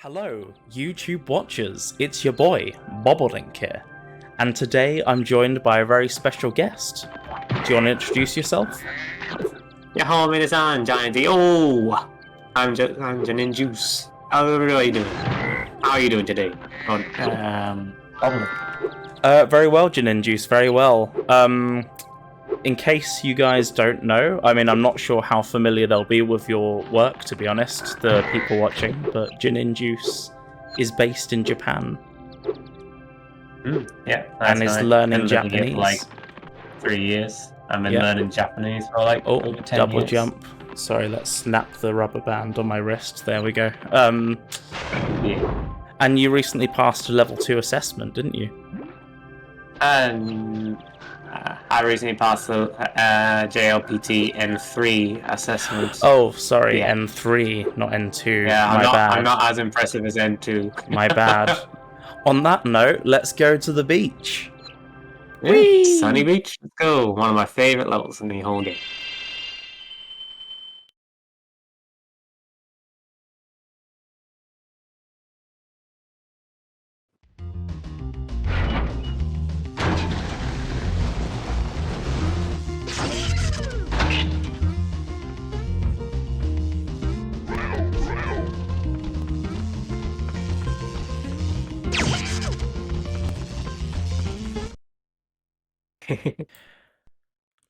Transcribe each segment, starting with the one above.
Hello, YouTube watchers, it's your boy, Bobbledink here, and today I'm joined by a very special guest. Do you want to introduce yourself? Yeah, hello, minasan, JaNinJuice. Oh, I'm JaNinJuice. How are you doing? How are you doing today? Bobbledink. Very well, JaNinJuice, very well. In case you guys don't know, I mean, I'm not sure how familiar they'll be with your work, to be honest, the people watching, but JaNinJuice is based in Japan. Yeah, and is learning Japanese. Japanese. For like 3 years. I've been learning Japanese for like over 10 double years. Jump. Sorry, let's snap the rubber band on my wrist. There we go. Yeah. And you recently passed a level 2 assessment, didn't you? I recently passed the JLPT N3 assessment. Oh, sorry, Yeah. N3, not N2. Yeah, My bad. I'm not as impressive as N2. My bad. On that note, let's go to the beach. Yeah, Whee! Sunny Beach, let's go. One of my favorite levels in the whole game.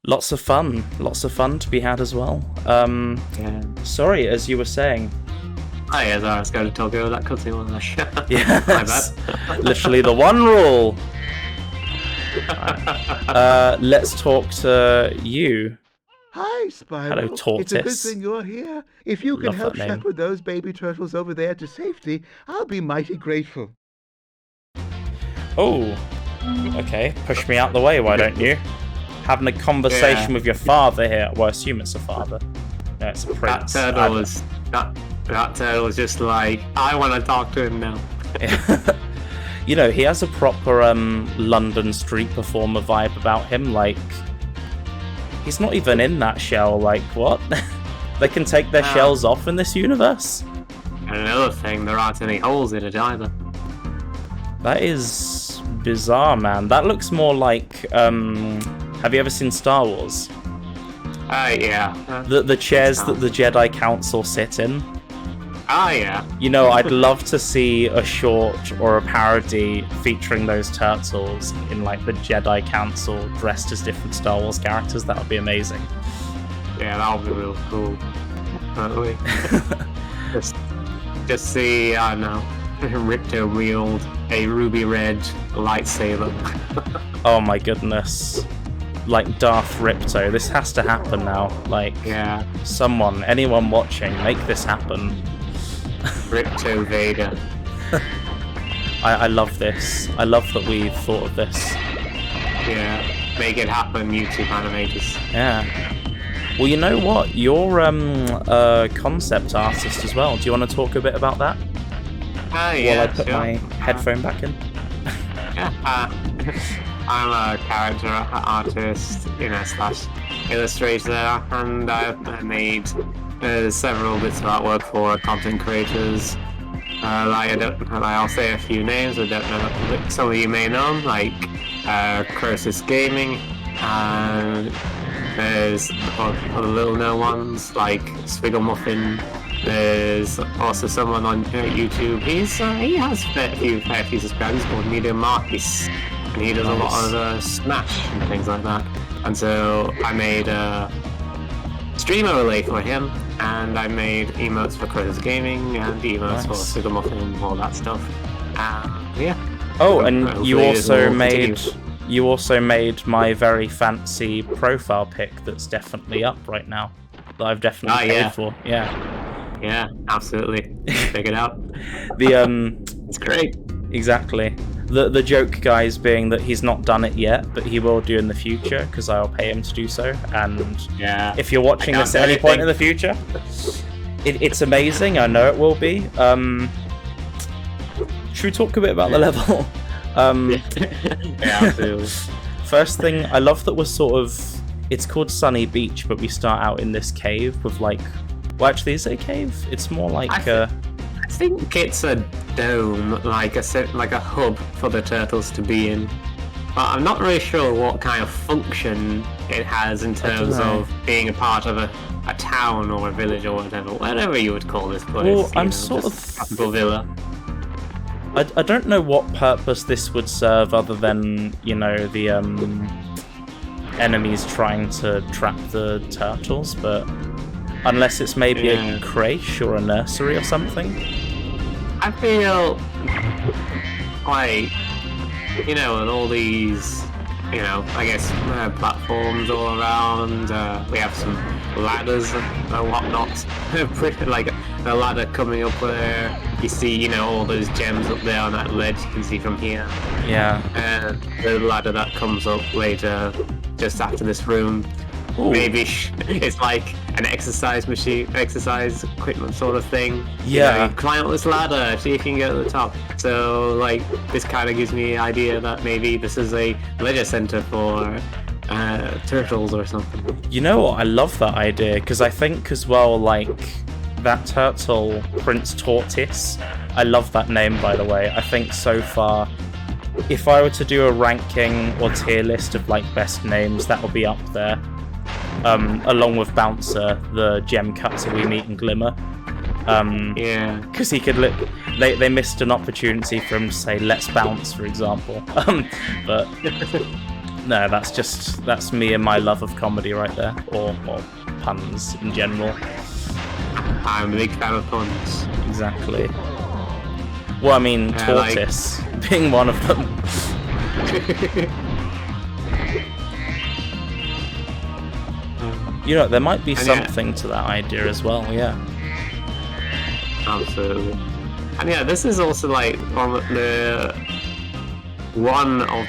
Lots of fun to be had as well. Yeah. Sorry, as you were saying. Oh yeah, I was going to Tokyo, that cutscene wasn't I? Yes. My bad. Literally the one rule. Let's talk to you. Hi, Spyro. Hello, Tortoise. It's a good thing you're here. If you can Love help that name. shepherd those baby turtles over there to safety, I'll be mighty grateful. Oh, okay. Push me out the way, why don't you? Having a conversation with your father here. Well, I assume it's a father. No, it's a prince. That turtle was just like, I want to talk to him now. You know, he has a proper London street performer vibe about him. Like, he's not even in that shell. Like, what? They can take their shells off in this universe? And another thing, there aren't any holes in it either. That is bizarre, man. That looks more like, have you ever seen Star Wars? Yeah. The chairs that the Jedi Council sit in? Yeah. You know, I'd love to see a short or a parody featuring those turtles in, like, the Jedi Council dressed as different Star Wars characters. That would be amazing. Yeah, that would be real cool. Totally. just see, I don't know, Ripto wield a ruby red lightsaber. Oh my goodness. Like Darth Ripto. This has to happen now. Like, Yeah, anyone watching, make this happen. Ripto Vader. I love this. I love that we thought of this. Yeah, make it happen, YouTube animators. Yeah. Well, you know what? You're a concept artist as well. Do you want to talk a bit about that? Yeah, While I put sure. my headphone back in? Yeah, I'm a character artist, slash illustrator, and I made several bits of artwork for content creators. I'll say a few names. I don't know. Some of you may know them, like Curses Gaming, and there's other little known ones like Swiggle Muffin. There's also someone on YouTube. He has a few subscribers called Medium Marcus, and he does a lot of Smash and things like that. And so I made a streamer relay for him, and I made emotes for Curtis Gaming and emotes for Swiggle Muffin and all that stuff. Yeah. Oh, and you Hopefully also made my very fancy profile pic that's definitely up right now. That I've definitely paid for. Yeah, absolutely. Check it out. It's great. Exactly. The joke, guys, being that he's not done it yet, but he will do in the future because I'll pay him to do so. And if you're watching this at any point in the future, it's amazing. I know it will be. Should we talk a bit about the level? Yeah, absolutely. First thing, I love that we're it's called Sunny Beach, but we start out in this cave with, like, well, actually, is it a cave? It's more like think it's a dome, like a hub for the turtles to be in. But I'm not really sure what kind of function it has in terms of being a part of a town or a village or whatever you would call this place. Well, I'm sort of capital villa. I don't know what purpose this would serve other than, you know, the enemies trying to trap the turtles, but unless it's maybe a creche or a nursery or something. I feel like, you know, with all these, you know, I guess platforms all around, we have some ladders and whatnot. Like a ladder coming up there. You see, you know, all those gems up there on that ledge you can see from here. Yeah. And the ladder that comes up later, just after this room. Ooh. Maybe it's like an exercise machine, exercise equipment sort of thing. Yeah. You know, you climb up this ladder, see if you can get to the top. So, like, this kind of gives me the idea that maybe this is a leisure center for turtles or something. You know what? I love that idea, because I think as well, like, that turtle, Prince Tortoise, I love that name, by the way. I think so far, if I were to do a ranking or tier list of, like, best names, that would be up there. Along with Bouncer, the gem cutter we meet in Glimmer. Yeah. Because he could they missed an opportunity for him to say, let's bounce, for example. But no, that's me and my love of comedy right there, or puns in general. I'm a big fan of puns. Exactly. Well, I mean, Tortoise being one of them. You know, there might be something to that idea as well, yeah. Absolutely. And yeah, this is also like one of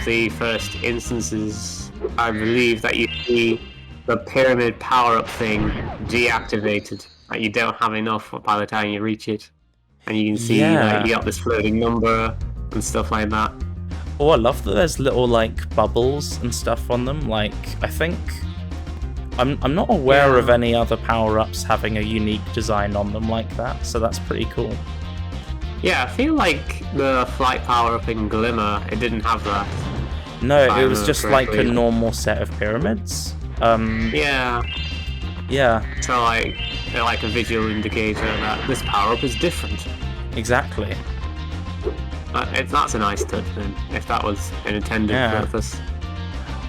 the first instances, I believe, that you see the pyramid power-up thing deactivated. Like, you don't have enough by the time you reach it. And you can see like, you got this floating number and stuff like that. Oh, I love that there's little, like, bubbles and stuff on them. Like, I think... I'm not aware of any other power-ups having a unique design on them like that, so that's pretty cool. Yeah, I feel like the flight power-up in Glimmer, it didn't have that. No, it was just like a normal set of pyramids. Yeah. Yeah. So like, they're like a visual indicator that this power-up is different. Exactly. That's a nice touch then, if that was an intended purpose.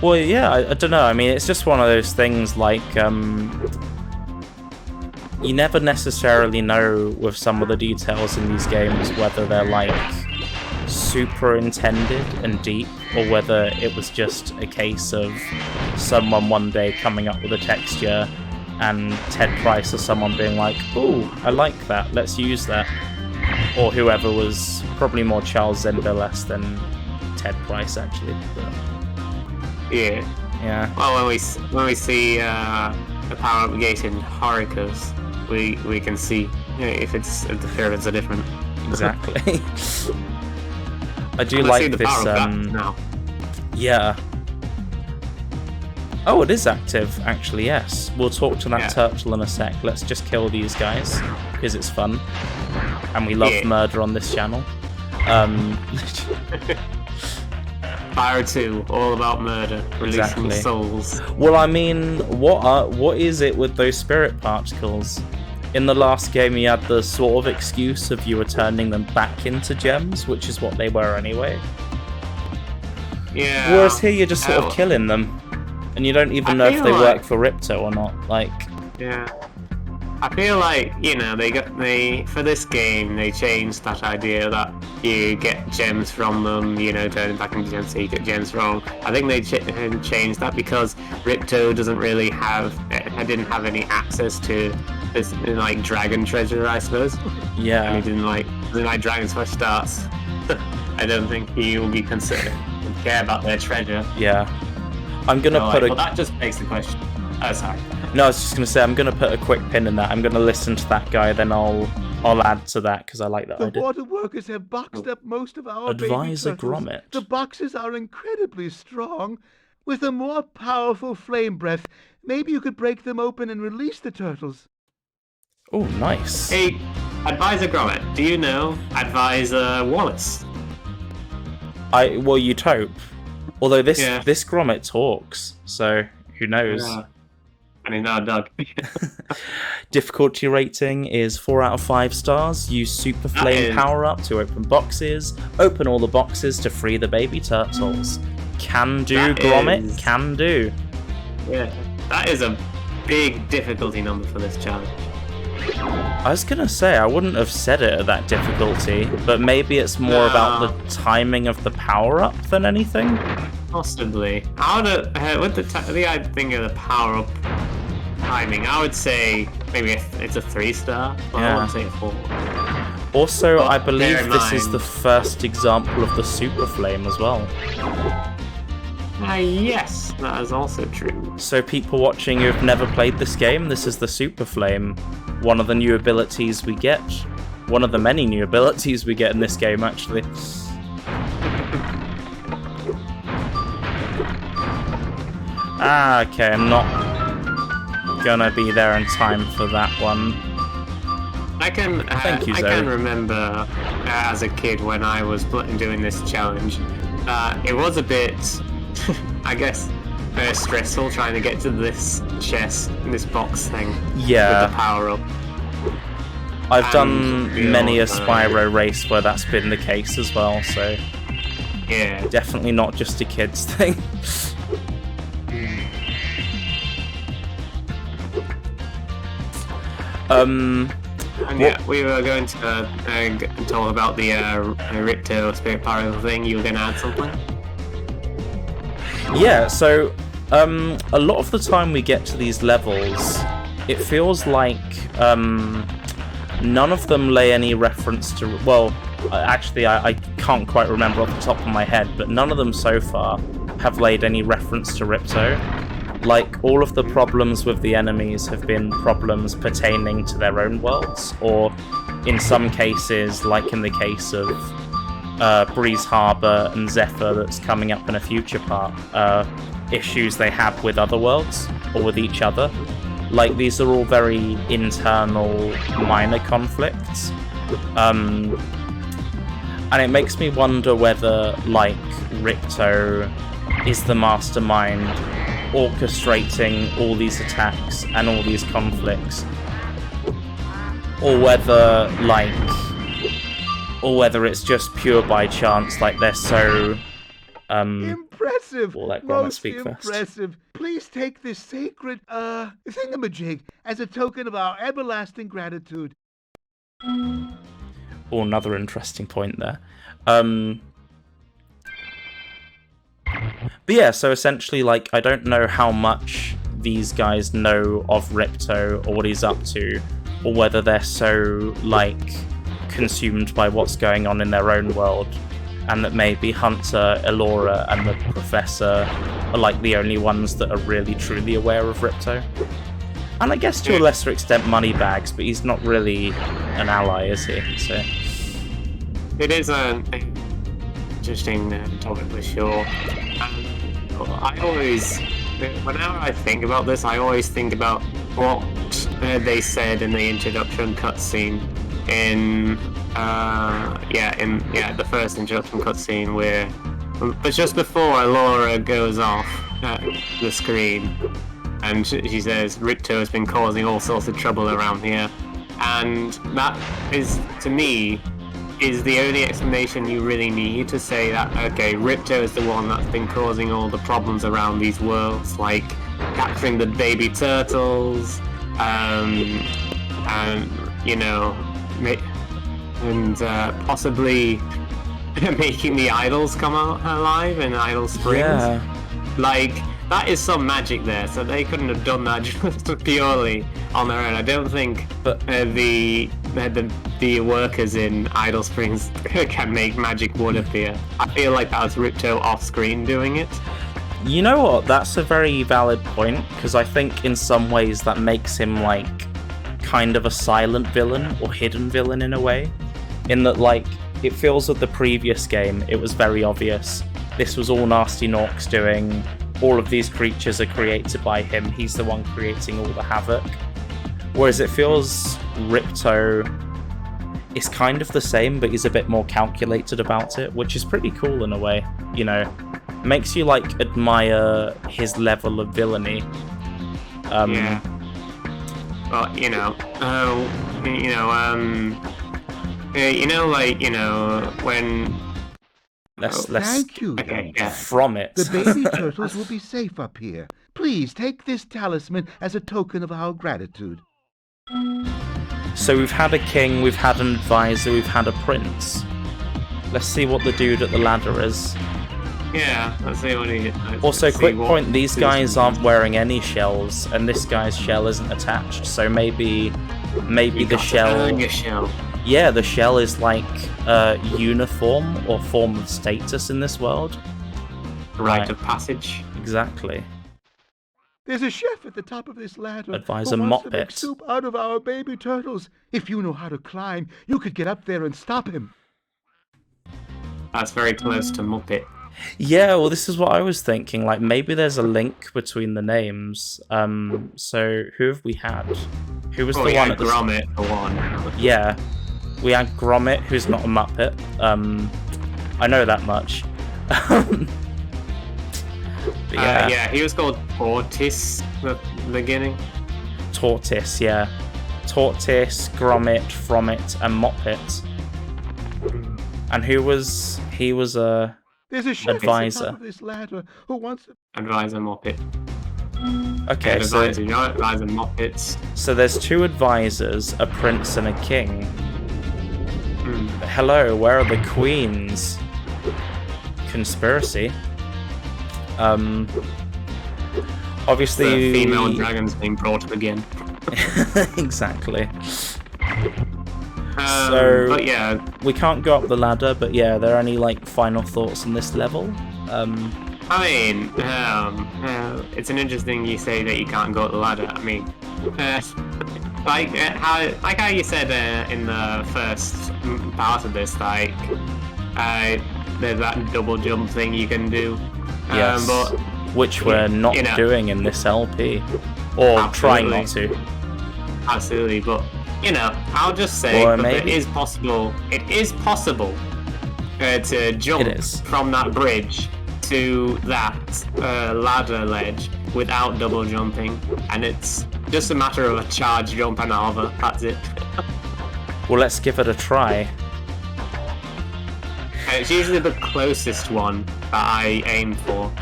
Well, yeah, I don't know. I mean, it's just one of those things, like, you never necessarily know with some of the details in these games whether they're, like, super intended and deep, or whether it was just a case of someone one day coming up with a texture and Ted Price or someone being like, ooh, I like that, let's use that. Or whoever was probably more Charles Zendler-esque than Ted Price, actually. But... Yeah. Well, when we see the power-up gate in Hurricos, we can see if the pyramids are different. Exactly. I do like the this. Now. Yeah. Oh, it is active, actually. Yes. We'll talk to that turtle in a sec. Let's just kill these guys because it's fun, and we love murder on this channel. Fire 2, all about murder, releasing souls. Well, I mean, what is it with those spirit particles? In the last game, you had the sort of excuse of you were turning them back into gems, which is what they were anyway. Yeah. Whereas here, you're just sort of killing them, and you don't even know if they work for Ripto or not. Like. Yeah. I feel like, you know, for this game, they changed that idea that you get gems from them, you know, turning back into gems so you get gems from. I think they changed that because Ripto didn't have any access to this, like, dragon treasure, I suppose. Yeah. And he didn't like dragons for starts. I don't think he will be considered to care about their treasure. Yeah. I'm gonna well, that just begs the question. Oh, sorry. No, I was just gonna say I'm gonna put a quick pin in that. I'm gonna listen to that guy, then I'll add to that because I like that idea. The water workers have boxed up most of our Advisor baby turtles. Gromit. The boxes are incredibly strong. With a more powerful flame breath, maybe you could break them open and release the turtles. Oh, nice. Hey, Advisor Grommet, do you know Advisor Wallace? Well, you'd hope. Although this Yeah. this Grommet talks, so who knows? Yeah. I mean, no, Doug. Difficulty rating is 4 out of 5 stars. Use Super Flame power up to open boxes. Open all the boxes to free the baby turtles. Can do, That Grommet. is- Can do. Yeah, that is a big difficulty number for this challenge. I was gonna say I wouldn't have said it at that difficulty, but maybe it's more about the timing of the power up than anything. Possibly. I would, with the thing of the power up timing, I would say maybe it's a 3-star. But I wouldn't say a 4. Also, But I believe bear in this is mind- the first example of the Super Flame as well. Yes, that is also true. So people watching who've never played this game, this is the Super Flame. One of the new abilities we get. One of the many new abilities we get in this game, actually. Okay, I'm not gonna be there in time for that one. I can Thank you, I Zoe. can remember as a kid when I was doing this challenge, it was a bit, I guess, stressful trying to get to this chest, this box thing with Yeah, the power up. I've done you know, many a Spyro race where that's been the case as well, so Yeah. definitely not just a kid's thing. And yeah, we were going to talk about the Ripto Spirit Power thing. You were going to add something? Yeah, so a lot of the time we get to these levels, it feels like none of them lay any reference to... Well, actually, I can't quite remember off the top of my head, but none of them so far have laid any reference to Ripto. Like, all of the problems with the enemies have been problems pertaining to their own worlds, or in some cases, like in the case of Breeze Harbor and Zephyr that's coming up in a future part, issues they have with other worlds, or with each other. Like, these are all very internal, minor conflicts. And it makes me wonder whether, like, Ripto is the mastermind orchestrating all these attacks and all these conflicts, or whether it's just pure by chance, like they're so Impressive! we'll let Grommet Most speak first. impressive. Please take this sacred, thingamajig as a token of our everlasting gratitude. Oh, another interesting point there. But yeah, so essentially, like, I don't know how much these guys know of Ripto or what he's up to, or whether they're so, like, consumed by what's going on in their own world, and that maybe Hunter, Elora, and the Professor are, like, the only ones that are really truly aware of Ripto. And I guess to a lesser extent Moneybags, but he's not really an ally, is he? So It is an interesting topic for sure. I always, whenever I think about this, I always think about what they said in the introduction cutscene in the first introduction cutscene where, but just before Elora goes off the screen, and she says Ripto has been causing all sorts of trouble around here, and that is, to me, is the only explanation you really need to say that, okay, Ripto is the one that's been causing all the problems around these worlds, like capturing the baby turtles, and you know, possibly making the idols come out alive in Idol Springs. yeah. Like, that is some magic there, so they couldn't have done that just purely on their own. I don't think But- the workers in Idle Springs can make magic wood appear. I feel like that was Ripto off-screen doing it. You know what? That's a very valid point, because I think in some ways that makes him, like, kind of a silent villain, or hidden villain in a way. In that, like, it feels with the previous game, it was very obvious. This was all Gnasty Gnorc's doing. All of these creatures are created by him. He's the one creating all the havoc. Whereas it feels Ripto it's kind of the same, but he's a bit more calculated about it, which is pretty cool in a way. You know, makes you like admire his level of villainy. Yeah. But when. Let's Thank you. Okay, yeah. from it. The baby turtles will be safe up here. Please take this talisman as a token of our gratitude. So we've had a king, we've had an advisor, we've had a prince. Let's see what the dude at the ladder is. Yeah, let's see what he. Also, quick point, these guys aren't wearing any shells, and this guy's shell isn't attached, so maybe the shell... Your shell. Yeah, the shell is like a uniform or form of status in this world. Rite of passage. Exactly. There's a chef at the top of this ladder Advisor who wants to make Mopit. soup out of our baby turtles. If you know how to climb, you could get up there and stop him. That's very close to Muppet. Yeah, well, this is what I was thinking. Like, maybe there's a link between the names. So who have we had? Who was the one at the... Gromit, for one. Yeah. We had Gromit, who's not a Muppet. I know that much. But yeah, he was called Tortoise at the beginning. Tortoise, yeah. Tortoise, Gromit, Fromit, and Moppet. And he was a There's a chef advisor. at the top of this ladder who wants to... Advisor Moppet. Okay, Advisor, you know Advisor Moppets. so there's two advisors, a prince and a king. Hello, where are the queens? Conspiracy. Obviously... The female dragon's being brought up again. Exactly. But yeah, we can't go up the ladder, but yeah, are there any like final thoughts on this level? I mean, it's an interesting you say that you can't go up the ladder. I mean, how you said in the first part of this, like there's that double jump thing you can do. Yes, but which we're not doing in this LP, or trying not to. Absolutely, but I'll just say that it is possible. It is possible to jump from that bridge to that ladder ledge without double jumping, and it's just a matter of a charge jump and a hover. That's it. Well, let's give it a try. It's usually the closest one that I aim for.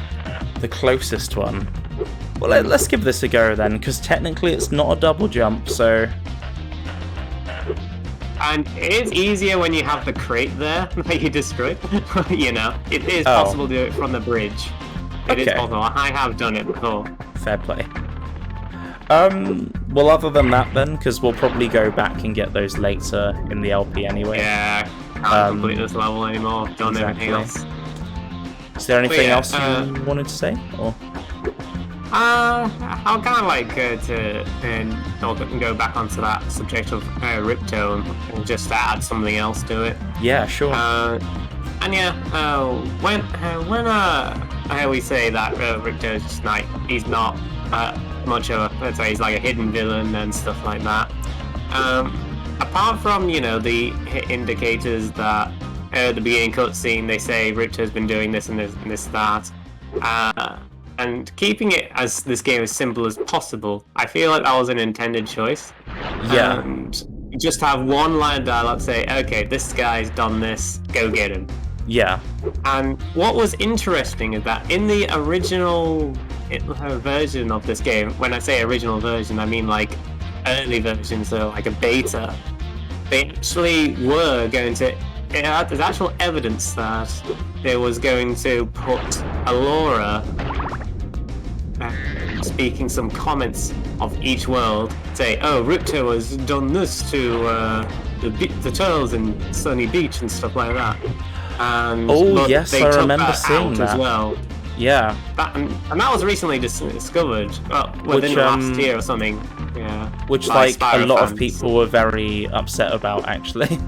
The closest one. Well, let's give this a go then, because technically it's not a double jump, so... And it is easier when you have the crate there that you destroyed. It is possible to do it from the bridge. It is possible. I have done it before. Fair play. Well, other than that then, because we'll probably go back and get those later in the LP anyway. Yeah, can't complete this level anymore. Done everything else. Is there anything else you wanted to say? Or? I'll kind of like to go back onto that subject of Ripto and just add something else to it. Yeah, sure. When we say that Ripto is just like he's not much of a, let's say he's like a hidden villain and stuff like that. Apart from the indicators that at the beginning cutscene they say Ripto's been doing this and this and this that. And keeping it as this game as simple as possible, I feel like that was an intended choice. Yeah. And just have one line of dialogue say, okay, this guy's done this, go get him. Yeah. And what was interesting is that in the original version of this game, when I say original version, I mean like early version, so like a beta, they actually were going to... There's actual evidence that they was going to put Elora speaking some comments of each world, say, oh, Ripto has done this to the turtles in Sunny Beach and stuff like that. And yes, they I took remember that seeing out that. as well. Yeah. And that was recently discovered, within the last year or something. Yeah. Which, like a lot fans. of people were very upset about, actually.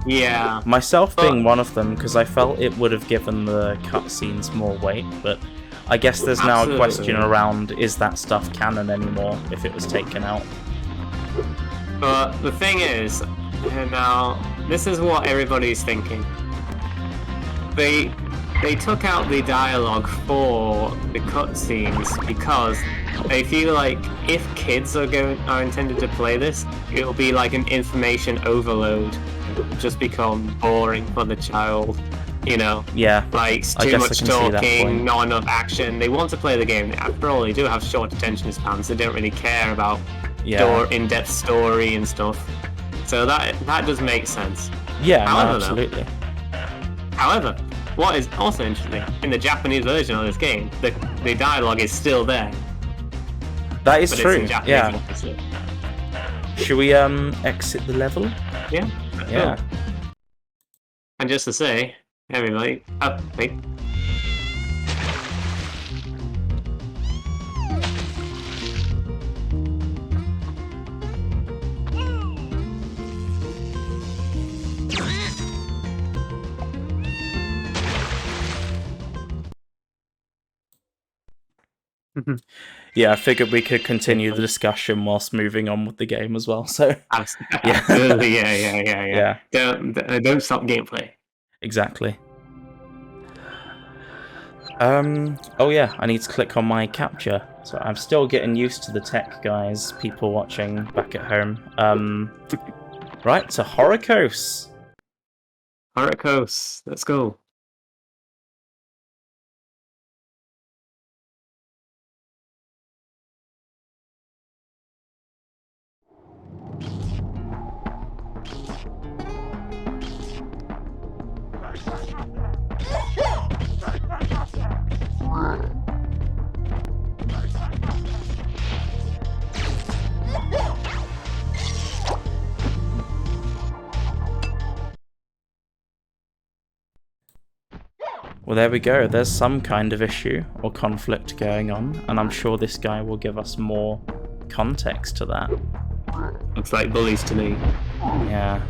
Yeah. Myself being one of them, because I felt it would have given the cutscenes more weight, but I guess there's now a question around, is that stuff canon anymore, if it was taken out? But the thing is, And now, this is what everybody's thinking. They took out the dialogue for the cutscenes because they feel like if kids are intended to play this, it'll be like an information overload. It'll just become boring for the child. You know, Yeah. like too much talking, not enough action. They want to play the game. After all, they do have short attention spans. They don't really care about in-depth story and stuff. So that does make sense. Yeah, However, no, absolutely. However, what is also interesting, in the Japanese version of this game, the dialogue is still there. That is But true. it's in Japanese, Yeah. obviously. Should we exit the level? Yeah. Yeah. And just to say, everybody, oh, wait. Yeah, I figured we could continue the discussion whilst moving on with the game as well. So Absolutely, yeah. Don't stop gameplay. Exactly. Oh yeah, I need to click on my capture. So I'm still getting used to the tech, guys. People watching back at home. Right, to Hurricos. Hurricos, let's go. Well, there we go. There's some kind of issue or conflict going on, and I'm sure this guy will give us more context to that. Looks like bullies to me. Yeah.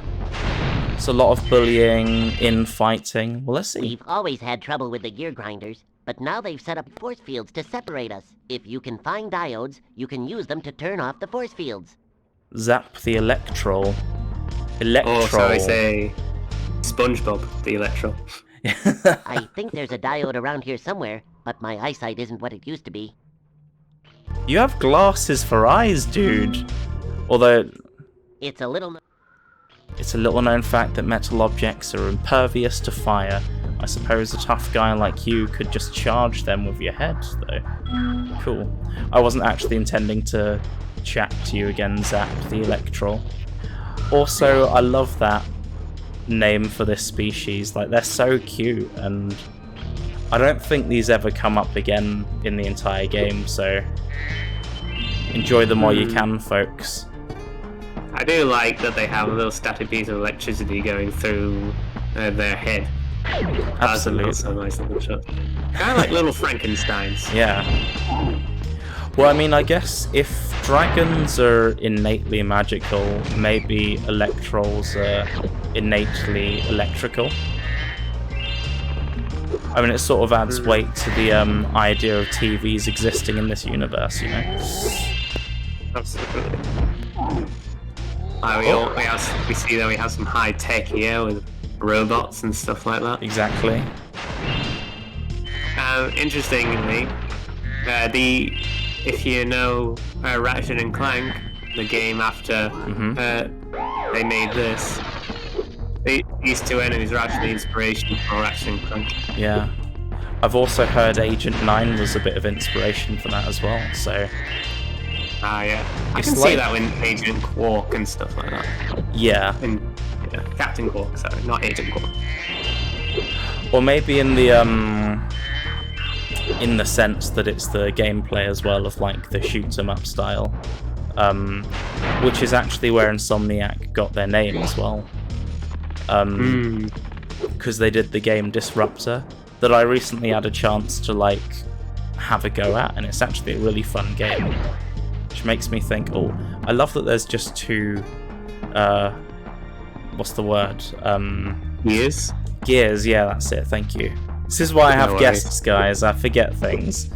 It's a lot of bullying, infighting. Well, let's see. We've always had trouble with the gear grinders, but now they've set up force fields to separate us. If you can find diodes, you can use them to turn off the force fields. Zap the Electrol. Or shall I say, SpongeBob the Electro. I think there's a diode around here somewhere, but my eyesight isn't what it used to be. You have glasses for eyes, dude. Although, It's a little... it's a little known fact that metal objects are impervious to fire. I suppose a tough guy like you could just charge them with your head, though. Cool. I wasn't actually intending to chat to you again, Zap the Electrol. Also, I love that name for this species. Like, they're so cute, and I don't think these ever come up again in the entire game, so enjoy them while you can, folks. I do like that they have a little static piece of electricity going through their head. Absolutely. That's a nice little shot. Kind of like little Frankensteins. Yeah. Well, I mean, I guess if dragons are innately magical, maybe Electrols are innately electrical. I mean, it sort of adds weight to the idea of TVs existing in this universe, you know? Absolutely. We see that we have some high tech here with robots and stuff like that. Exactly. Interestingly, if you know Ratchet and Clank, the game after they made this, these two enemies are actually inspiration for Ratchet and Clank. Yeah. I've also heard Agent 9 was a bit of inspiration for that as well, so... Yeah. I It's can like- see that with Agent Quark and stuff like that. Yeah. Captain Quark, sorry, not Agent Quark. Or maybe in the sense that it's the gameplay as well of like the shoot 'em up style, which is actually where Insomniac got their name as well, because they did the game Disruptor that I recently had a chance to like have a go at, and it's actually a really fun game, which makes me think, oh, I love that there's just two, what's the word? Gears? Gears, yeah, that's it, thank you. This is why I have No guests, guys, I forget things.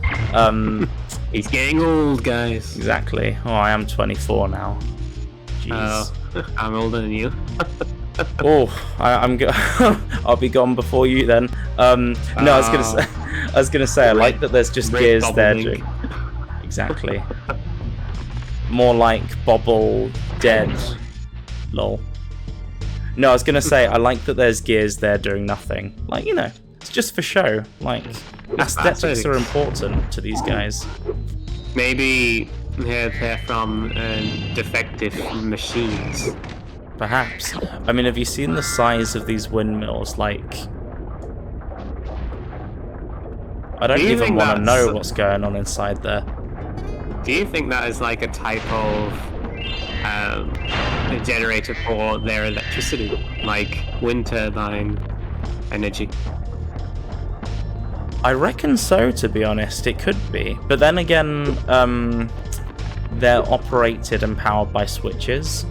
He's getting old, guys. Exactly. Oh, I am 24 now. Jeez. I'm older than you. Oh, I'll be gone before you then. No, I was gonna say I like that there's just gears there. Exactly. More like Bobble Dead. Lol. No, I was gonna say I like that there's gears there doing nothing. Like, you know, it's just for show. Like, aesthetics are important to these guys. Maybe they're from defective machines. Perhaps. I mean, have you seen the size of these windmills? Like, I don't even want to know what's going on inside there. Do you think that is like a type of a generator for their electricity, like wind turbine energy? I reckon so, to be honest. It could be. But then again, they're operated and powered by switches.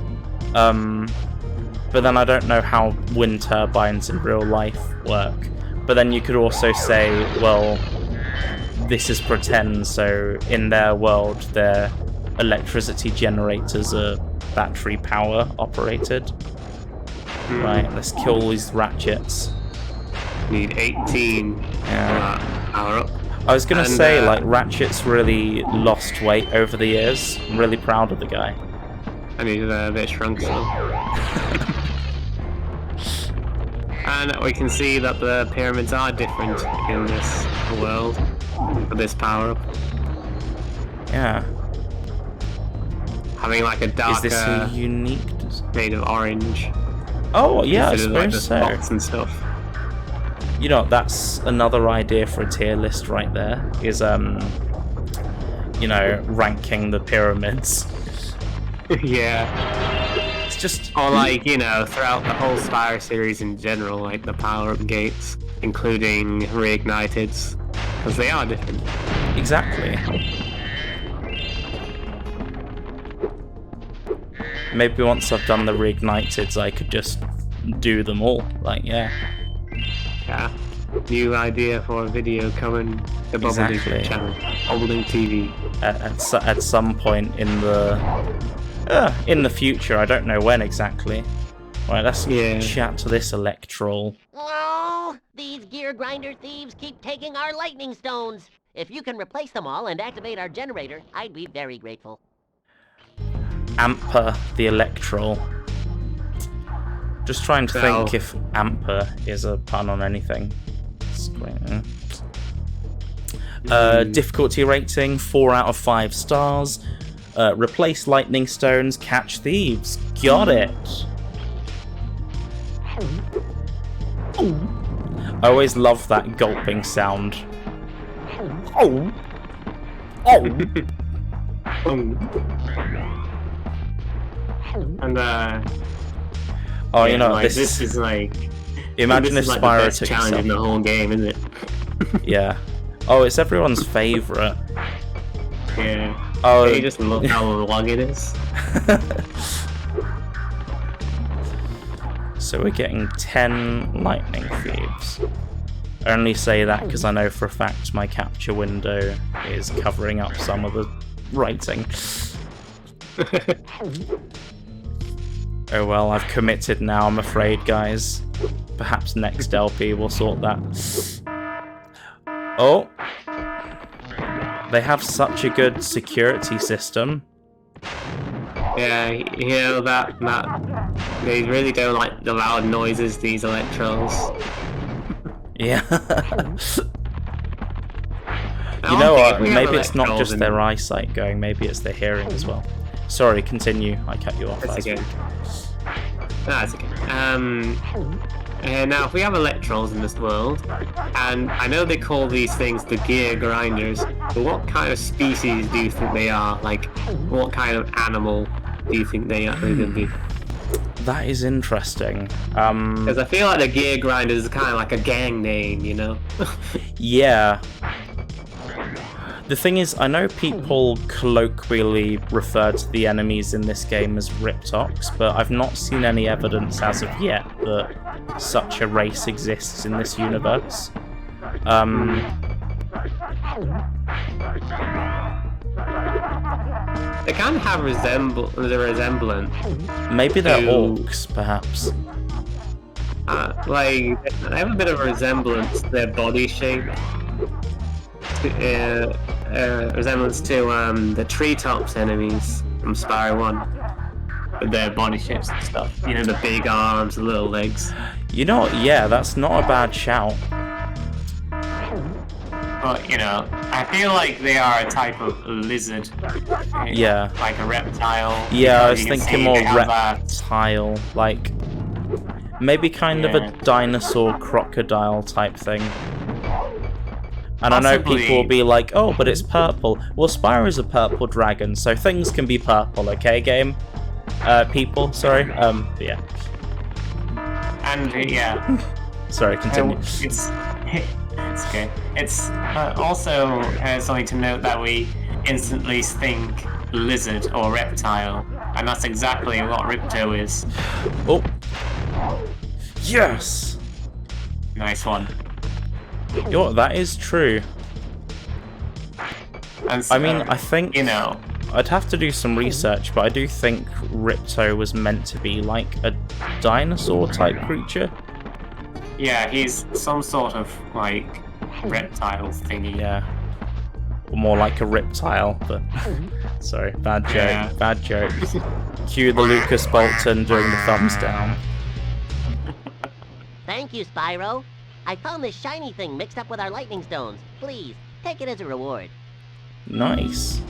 But then I don't know how wind turbines in real life work. But then you could also say, well, this is pretend, so in their world, their electricity generators are battery power operated. Right, let's kill these ratchets. Need 18 power up. I was gonna say, like, Ratchet's really lost weight over the years. I'm really proud of the guy. And he's a bit shrunk still. And we can see that the pyramids are different in this world for this power up. Yeah. Having like a darker, is this a unique made of orange. Oh yeah, I suppose like the so. spots and stuff. You know, that's another idea for a tier list right there. Is you know, ranking the pyramids. Yeah. It's just... Or like, you know, throughout the whole Spyro series in general, like the power-up gates, including reigniteds, because they are different. Exactly. Maybe once I've done the reigniteds, I could just do them all. Like, yeah. Yeah. New idea for a video coming. The Bobbledink channel. Bobbledink TV. At some point in the future, I don't know when exactly. Right, let's chat to this Electrol. Oh, these gear grinder thieves keep taking our lightning stones. If you can replace them all and activate our generator, I'd be very grateful. Amper the Electrol. Just trying to think if Amper is a pun on anything. Difficulty rating 4 out of 5 stars. Replace lightning stones, catch thieves. Got it. I always love that gulping sound. Oh. And oh, you know, like, this is like. Imagine if Spyro took challenge in the whole game, isn't it? Yeah. Oh, it's everyone's favorite. Yeah. Oh, you just look how long it is. So we're getting 10 lightning thieves. I only say that because I know for a fact my capture window is covering up some of the writing. Oh well, I've committed now, I'm afraid, guys. Perhaps next LP will sort that. Oh! They have such a good security system. Yeah, you know that they really don't like the loud noises, these Electros. Yeah. You know what, maybe it's not just their eyesight going, maybe it's their hearing as well. Sorry, continue. I cut you off. That's okay. That's okay. Now, if we have Electros in this world, and I know they call these things the gear grinders, but what kind of species do you think they are? Like, what kind of animal do you think they're going to be? That is interesting. Because I feel like the gear grinders is kind of like a gang name, you know? Yeah. The thing is, I know people colloquially refer to the enemies in this game as Riptox, but I've not seen any evidence as of yet that such a race exists in this universe. they kind of have the resemblance. Maybe they're to- orcs, perhaps. Like they have a bit of a resemblance to their body shape. Resemblance to the treetops enemies from Spyro 1. With their body shapes and stuff. You know, the big arms, the little legs. You know what? Yeah, that's not a bad shout. But, you know, I feel like they are a type of lizard. Yeah. Like a reptile. Yeah, I was You can thinking see more they have that- reptile, like maybe kind of Yeah. a dinosaur crocodile type thing. And I know Possibly. people will be like, oh, but it's purple. Well, Spyro's a purple dragon, so things can be purple, okay, game? People, sorry. But yeah. And, yeah. Sorry, continue. It's okay. It's also something to note that we instantly think lizard or reptile, and that's exactly what Ripto is. Oh. Yes! Nice one. You know what, that is true. And so, I mean, I think... you know, I'd have to do some research, but I do think Ripto was meant to be like a dinosaur-type creature. yeah, he's some sort of like reptile thingy. Yeah. Or more like a reptile, but... Sorry, bad joke. Yeah. Bad joke. Cue the Lucas Bolton doing the thumbs down. Thank you, Spyro. I found this shiny thing mixed up with our lightning stones. Please, take it as a reward. Nice.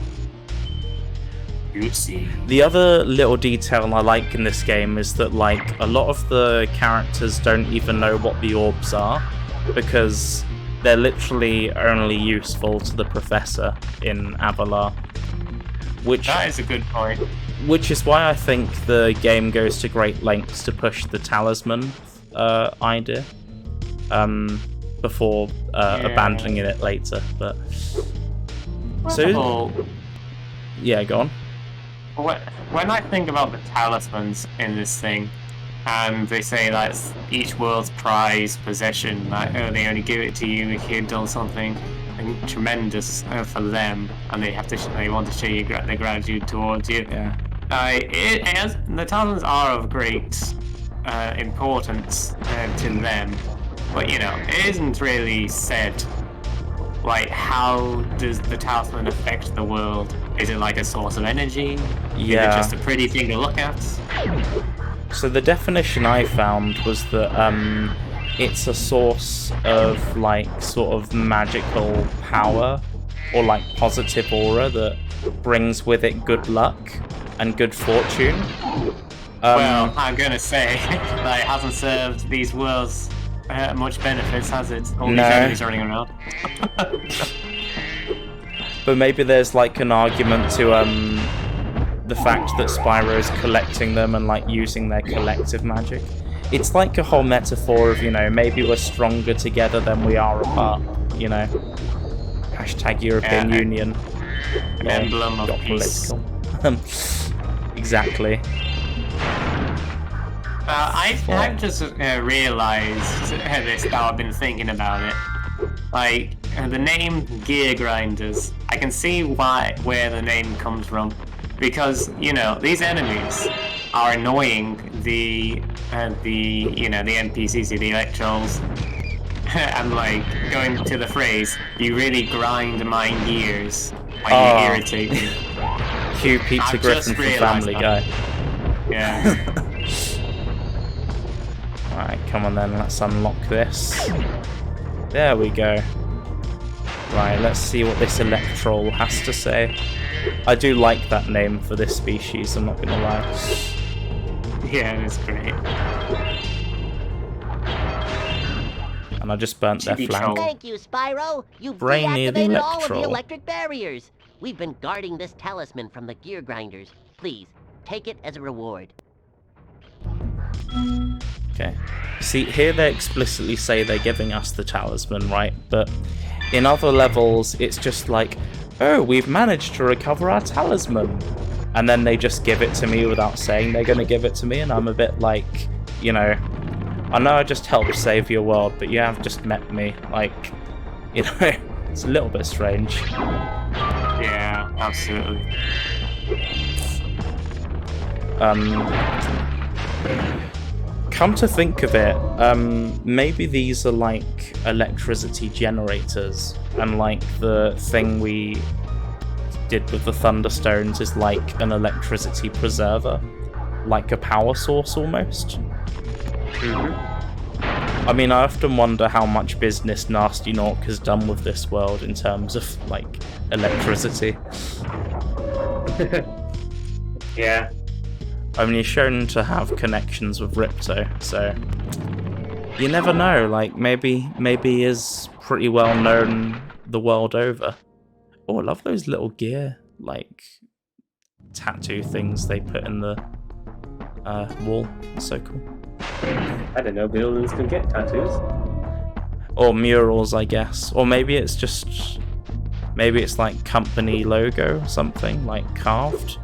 Juicy. The other little detail I like in this game is that, like, a lot of the characters don't even know what the orbs are, because they're literally only useful to the professor in Avalar. That is a good point. Which is why I think the game goes to great lengths to push the talisman idea before abandoning it later. But So, yeah, go on. when I think about the talismans in this thing, and they say that's each world's prized possession, like they only give it to you if you've done something tremendous for them, and they want to show you their gratitude towards you. Yeah. The talismans are of great importance to them, but you know, it isn't really said. Like, how does the talisman affect the world? Is it like a source of energy? Yeah. Is it just a pretty thing to look at? So the definition I found was that it's a source of like sort of magical power or like positive aura that brings with it good luck and good fortune. Well, I'm gonna say that it hasn't served these worlds much benefits, has it? All these enemies running around. But maybe there's like an argument to the fact that Spyro is collecting them and like using their collective magic. It's like a whole metaphor of, you know, maybe we're stronger together than we are apart, you know. Hashtag European Union. An emblem of Got peace. political. Exactly. I've just realised this now. I've been thinking about it. Like the name Gear Grinders, I can see where the name comes from, because you know these enemies are annoying the NPCs, the Electros. I'm like going to the phrase, you really grind my gears when you irritate me. Cue Peter I've Griffin just from realised Family that. Guy. Yeah. Alright, come on then, let's unlock this. There we go. Right, let's see what this Electrol has to say. I do like that name for this species, I'm not gonna lie. Yeah, it's great. And I just burnt their Chibi flank. troll. Thank you, Spyro. You've Brainy the deactivated all of the Electro. electric barriers. We've been guarding this talisman from the gear grinders. Please, take it as a reward. Okay. See, here they explicitly say they're giving us the talisman, right? But in other levels, it's just like, oh, we've managed to recover our talisman. And then they just give it to me without saying they're going to give it to me, and I'm a bit like, you know, I know I just helped save your world, but you have just met me. Like, you know, it's a little bit strange. Yeah, absolutely. Come to think of it, maybe these are like electricity generators, and like the thing we did with the Thunderstones is like an electricity preserver, like a power source almost. I mean, I often wonder how much business Gnasty Gnorc has done with this world in terms of like electricity. Yeah. I mean, he's shown to have connections with Ripto, so you never know. Like maybe he is pretty well known the world over. Oh, I love those little gear like tattoo things they put in the wall. It's so cool. I don't know, buildings can get tattoos. Or murals, I guess. Or maybe it's just like company logo or something like carved.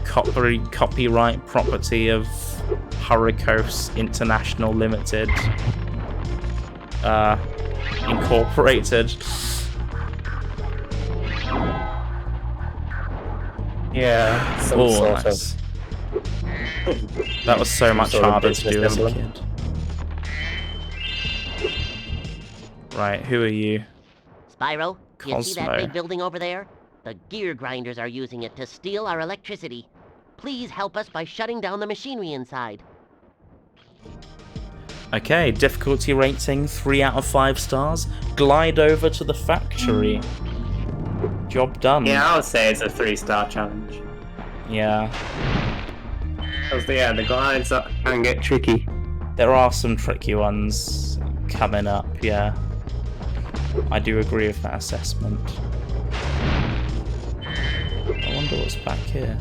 Copyright property of Hurricos International Limited, Incorporated. Yeah, some sort nice. That was so much harder to do as a kid. Right, who are you? Spyro, you see that Cosmo. big building over there? The gear grinders are using it to steal our electricity. Please help us by shutting down the machinery inside. Okay, difficulty rating 3 out of 5 stars. Glide over to the factory. Job done. Yeah, I would say it's a 3-star challenge. Yeah. Because the glides can get tricky. There are some tricky ones coming up, yeah. I do agree with that assessment. I wonder what's back here.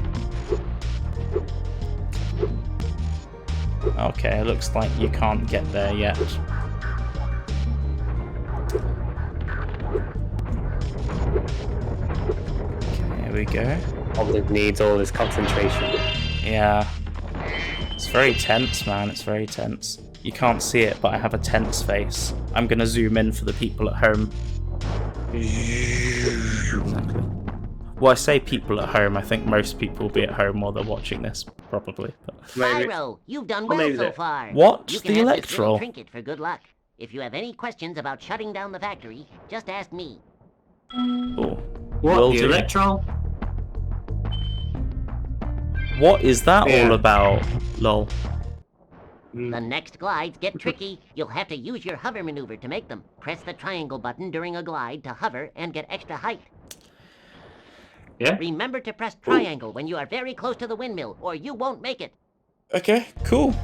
Okay, it looks like you can't get there yet. Okay, here we go. Bobbledink needs all this concentration. Yeah. It's very tense, man. It's very tense. You can't see it, but I have a tense face. I'm gonna zoom in for the people at home. Exactly. Well, I say people at home. I think most people will be at home while they're watching this, probably. But... Spyro, you've done well so far. What? You The can have this little Electro? trinket for good luck. If you have any questions about shutting down the factory, just ask me. Oh. What, Will the do. Electro? What is that Yeah. all about? Lol. The next glides get tricky. You'll have to use your hover maneuver to make them. Press the triangle button during a glide to hover and get extra height. Yeah. Remember to press triangle when you are very close to the windmill, or you won't make it. Okay, cool.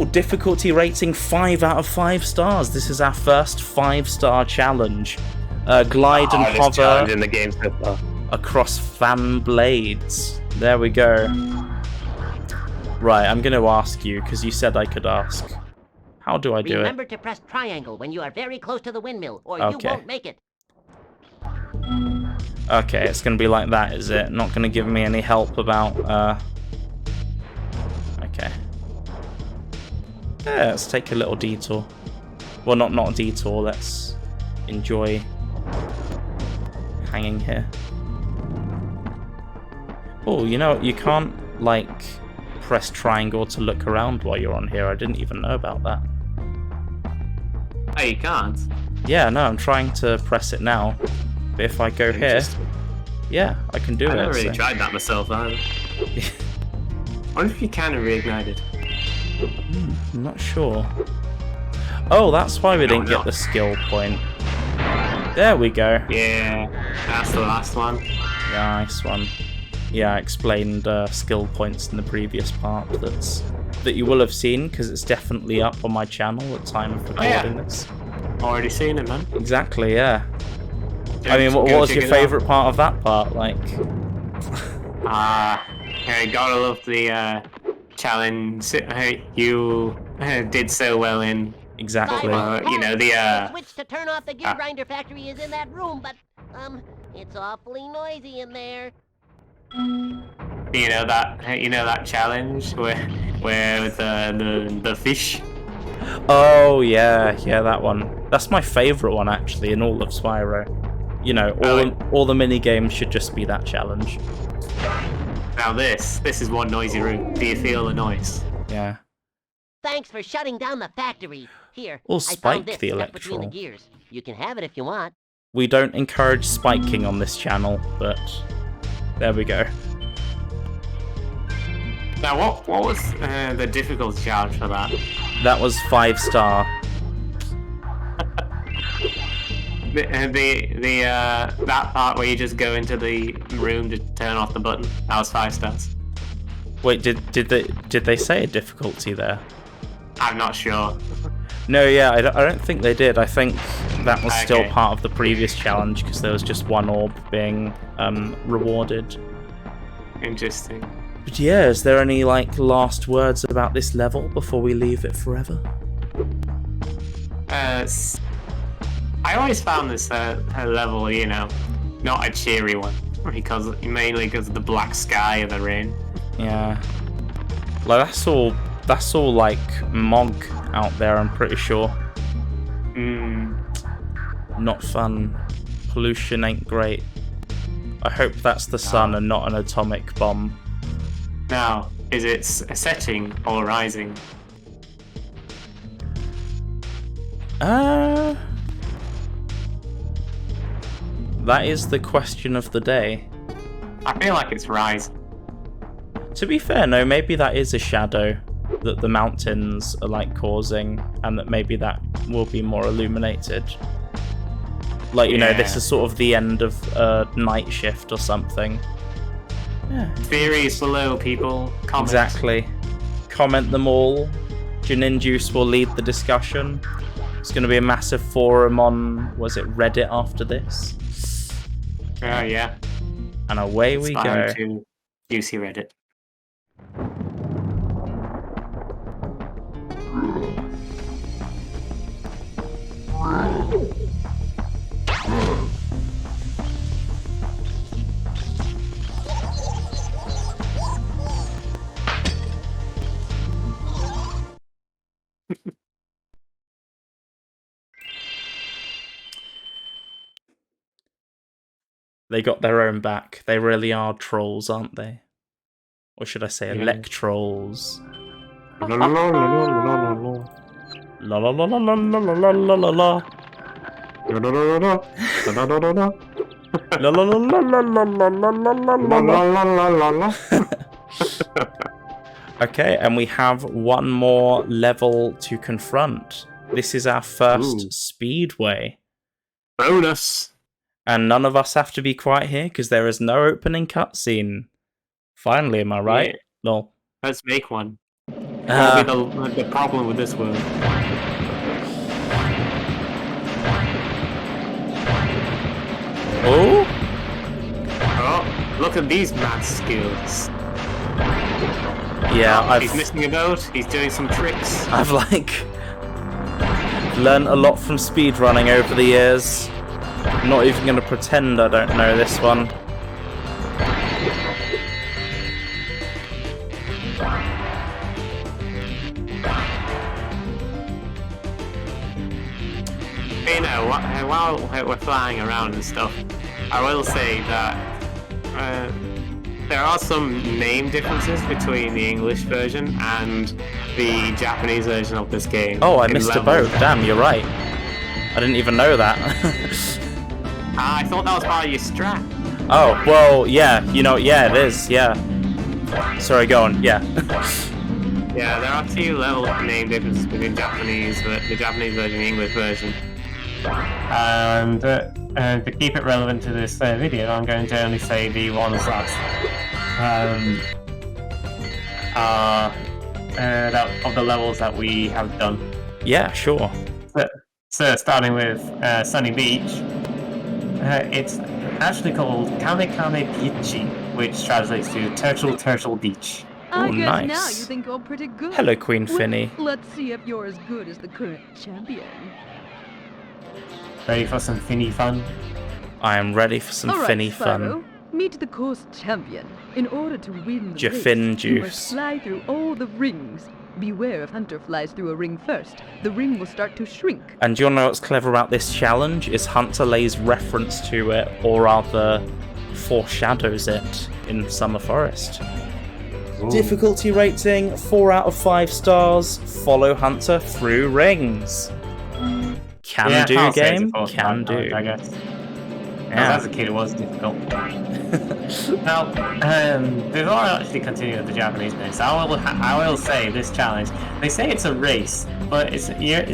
Difficulty rating 5 out of 5 stars. This is our first 5-star challenge. Glide and Hardest challenge hover in the game so far. across fan blades. There we go. Right, I'm going to ask you, because you said I could ask. How do I do Remember to press triangle when you are very close to the windmill, or you Okay. won't make it. it? Okay, it's going to be like that, is it? Not going to give me any help about, Okay. Yeah, let's take a little detour. Well, not a detour, let's enjoy hanging here. Oh, you know, you can't, like, press triangle to look around while you're on here. I didn't even know about that. Oh, you can't? Yeah, no, I'm trying to press it now. But if I go here, yeah, I can do I it. never really so- tried that myself either. I wonder if you can reignite it. I'm not sure. Oh, that's why we didn't no. get the skill point. There we go. Yeah, that's the last one. Nice one. Yeah, I explained skill points in the previous part that you will have seen, because it's definitely up on my channel at the time of recording this. Already seen it, man. Exactly, yeah. I mean, what was your favourite part of that part? Like, I gotta love the challenge you did so well in. exactly. You know, the switch to turn off the gear grinder factory is in that room, but it's awfully noisy in there. you know that challenge where the fish. Oh yeah, that one. That's my favourite one actually in all of Spyro. You know, all the mini games should just be that challenge. Now this is one noisy room. Do you feel the noise? Yeah. Thanks for shutting down the factory. Here, Or I spike found this the stuck between the electral. gears. You can have it if you want. We don't encourage spiking on this channel, but there we go. Now, what was the difficulty challenge for that? That was 5-star. That part where you just go into the room to turn off the button. That was 5 stars. Wait, did they say a difficulty there? I'm not sure. No, yeah, I don't think they did. I think that was still Okay. part of the previous challenge because there was just one orb being rewarded. Interesting. But yeah, is there any like last words about this level before we leave it forever? I always found this level, you know, not a cheery one, mainly because of the black sky and the rain. Yeah, like that's all like Mog out there. I'm pretty sure. Not fun. Pollution ain't great. I hope that's the sun and not an atomic bomb. Now, is it setting or rising? That is the question of the day. I feel like it's rising. To be fair, no, maybe that is a shadow that the mountains are like causing, and that maybe that will be more illuminated. Like, you know, this is sort of the end of a night shift or something. Yeah. Theories below, people. Comment. Exactly. Comment them all. JaNinJuice will lead the discussion. It's going to be a massive forum on, was it Reddit after this? Oh, yeah. And away we go. Inspired to Juicy Reddit. They got their own back. They really are trolls, aren't they? Or should I say electrolls? La la la la la la la la la la. La la la la la la la. Okay, and we have one more level to confront. This is our first speedway. Bonus! And none of us have to be quiet here because there is no opening cutscene. Finally, am I right? Yeah. Lol. Let's make one. What will be the problem with this world? Oh? Oh, look at these mad skills. Yeah, He's missing a boat, he's doing some tricks. I've like learned a lot from speedrunning over the years. I'm not even going to pretend I don't know this one. You know, while we're flying around and stuff, I will say that there are some name differences between the English version and the Japanese version of this game. Oh, I in missed a levels. boat. Damn, you're right. I didn't even know that. I thought that was part of your strat. Oh, well, yeah. You know, yeah, it is. Yeah. Sorry, go on. Yeah. Yeah, there are 2 level name differences between the Japanese version and the English version. And to keep it relevant to this video, I'm going to only say the ones that of the levels that we have done. Yeah, sure. So starting with Sunny Beach, it's actually called Kame Kame Beach, which translates to Turtle Beach. I Oh, guess nice. now you think you're pretty good. Hello, Queen Well, Finny. let's see if you're as good as the current champion. Ready for some finny fun? I am ready for some All right, finny Spyro, fun. meet the course champion. In order to win the JaNinJuice. race, you must fly through all the rings. Beware if Hunter flies through a ring first. The ring will start to shrink. And do you want to know what's clever about this challenge? Is Hunter lays reference to it, or rather foreshadows it in Summer Forest. Ooh. Difficulty rating 4 out of 5 stars. Follow Hunter through rings. Can do I'll say it's a game. 4 Can do. I guess. Yeah. As a kid, it was difficult. Now, before I actually continue with the Japanese bits, I will say this challenge. They say it's a race, but it's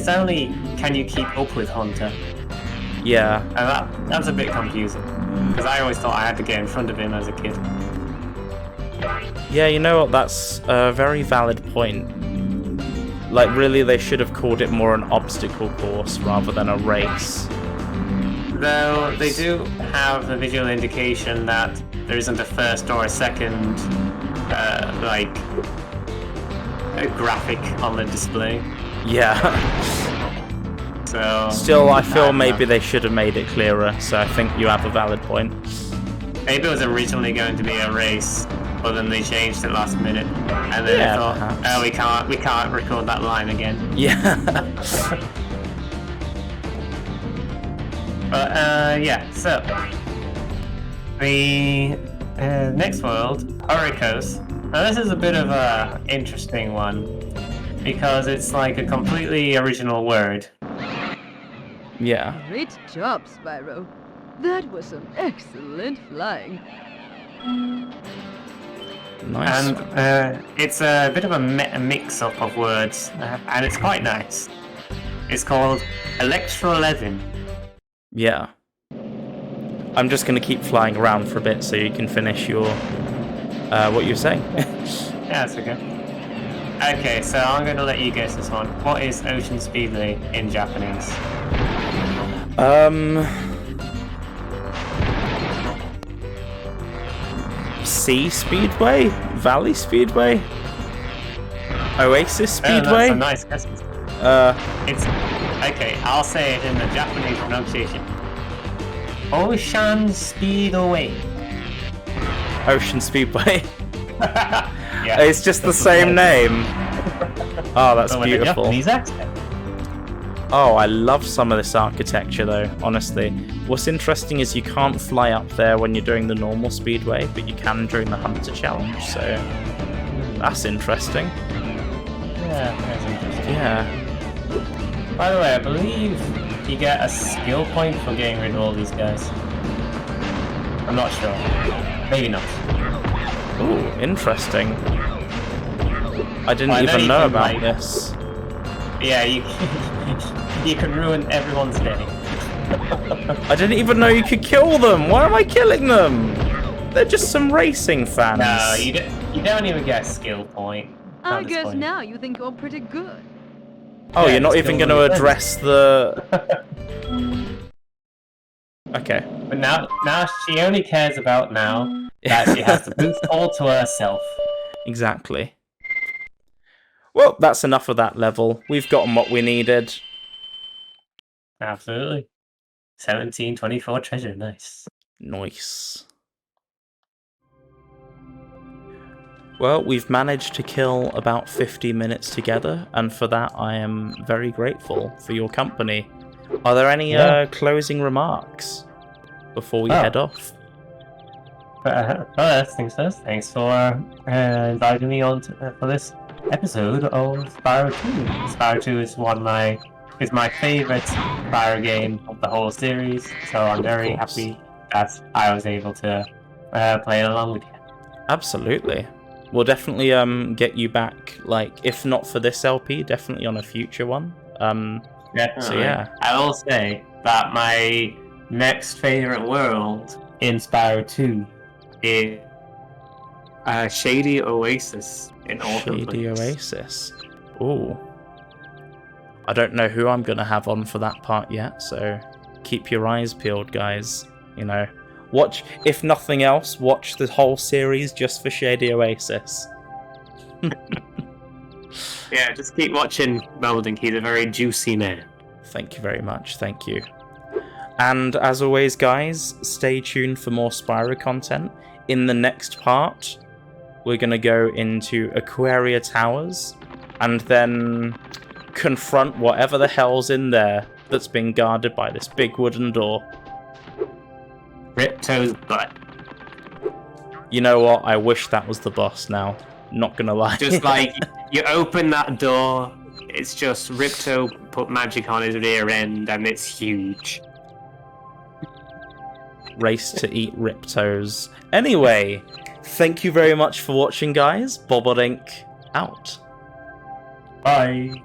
only can you keep up with Hunter, Yeah. and that's a bit confusing because I always thought I had to get in front of him as a kid. Yeah, you know what? That's a very valid point. Like, really, they should have called it more an obstacle course rather than a race. Though they do have a visual indication that there isn't a first or a second, like, a graphic on the display. Yeah. So Still, I feel maybe they should have made it clearer, so I think you have a valid point. maybe it was originally going to be a race, but then they changed it last minute, and then Yeah, they thought, perhaps. oh, we can't record that line again. Yeah. But yeah, so the next world, Hurricos. Now this is a bit of a interesting one because it's like a completely original word. Yeah. Great job, Spyro. That was some excellent flying. Nice. And it's a bit of a mix-up of words, and it's quite nice. It's called Electro-11. Yeah. I'm just going to keep flying around for a bit so you can finish your... what you were saying. Yeah, that's okay. Okay, so I'm going to let you guess this one. What is Ocean Speedway in Japanese? Sea Speedway? Valley Speedway? Oasis Speedway? That's a nice guess. It's okay. I'll say it in the Japanese pronunciation. Ocean Speedway. Ocean Speedway. Yeah, It's just the same name. Oh, that's but with a beautiful. Japanese accent. Oh, I love some of this architecture though, honestly. What's interesting is you can't fly up there when you're doing the normal speedway, but you can during the Hunter Challenge, so that's interesting. Yeah, that's interesting. Yeah. By the way, I believe you get a skill point for getting rid of all these guys. I'm not sure. Maybe not. Ooh, interesting. I didn't Well, I know even you know can, about like- this. Yeah, you can ruin everyone's day. I didn't even know you could kill them! Why am I killing them? They're just some racing fans. No, you don't even get a skill point. I At this guess point. now you think you're pretty good. Oh, Yeah, you're not it's even still going to really address the... Okay. But now she only cares about now that she has to boost all to herself. Exactly. Well, that's enough of that level. We've gotten what we needed. Absolutely. 1724 treasure, nice. Nice. Well, we've managed to kill about 50 minutes together, and for that I am very grateful for your company. Are there any closing remarks before we head off? First things first, thanks for inviting me on for this episode of Spyro 2. Spyro 2 is is my favourite Spyro game of the whole series, so I'm very happy that I was able to play along with you. Absolutely. We'll definitely get you back, like, if not for this LP, definitely on a future one. Definitely. So yeah. I will say that my next favourite world in Spyro 2 is Shady Oasis in Autumn Shady Leaves. Oasis. Ooh. I don't know who I'm going to have on for that part yet, so keep your eyes peeled, guys. You know, watch, if nothing else, watch the whole series just for Shady Oasis. Yeah, just keep watching Bobbledink. He's a very juicy man. Thank you very much, thank you. And as always, guys, stay tuned for more Spyro content. In the next part, we're going to go into Aquaria Towers and then confront whatever the hell's in there that's been guarded by this big wooden door. Ripto's butt. You know what? I wish that was the boss now. Not gonna lie. Just like, you open that door, it's just Ripto put magic on his rear end, and it's huge. Race to eat Riptos. Anyway, thank you very much for watching, guys. Bobbledink out. Bye.